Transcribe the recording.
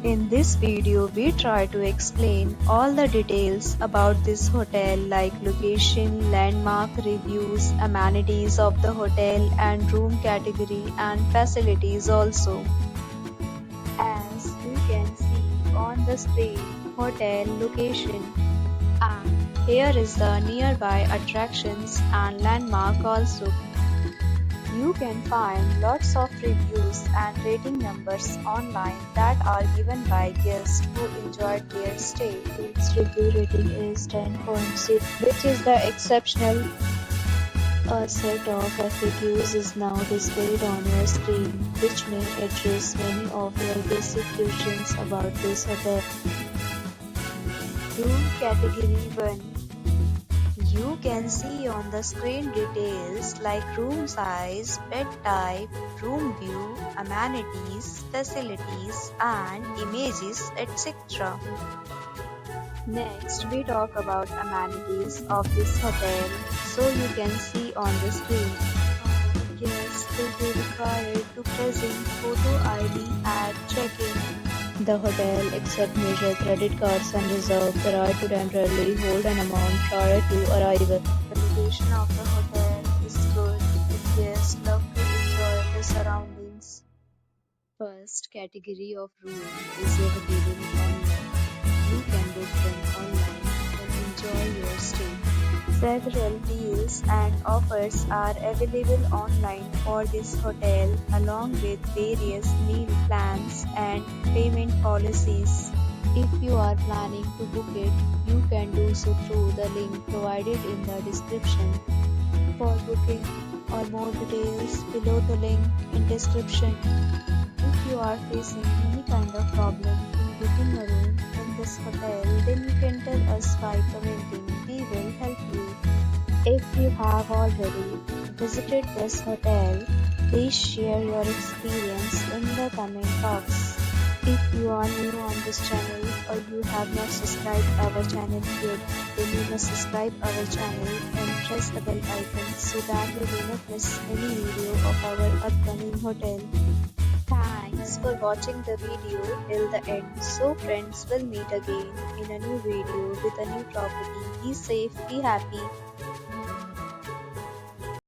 In this video, we try to explain all the details about this hotel like location, landmark, reviews, amenities of the hotel and room category and facilities also. As you can see on the screen, hotel location. And here is the nearby attractions and landmark also. You can find lots of reviews and rating numbers online that are given by guests who enjoyed their stay. Its review rating is 10.6, which is the exceptional. A set of FAQs is now displayed on your screen, which may address many of your basic questions about this hotel. Room Category 1. You can see on the screen details like room size, bed type, room view, amenities, facilities and images, etc. Next, we talk about amenities of this hotel. So you can see on the screen. Guests will be required to present photo ID at check-in. The hotel accepts major credit cards and reserves the right to temporarily hold an amount prior to arrival. The location of the hotel is good if guests love to enjoy the surroundings. First category of room is available online. You can book them online and enjoy your stay. Several deals and offers are available online for this hotel along with various meal plans and payment policies. If you are planning to book it, you can do so through the link provided in the description. For booking or more details, below the link in description. If you are facing any kind of problem in booking a room in this hotel, then you can tell us by commenting. We will help you. If you have already visited this hotel, please share your experience in the comment box. If you are new on this channel or you have not subscribed our channel yet, then you must subscribe our channel and press the bell icon so that you do not miss any video of our upcoming hotel. Thanks for watching the video till the end. So friends, will meet again in a new video with a new property. Be safe, be happy.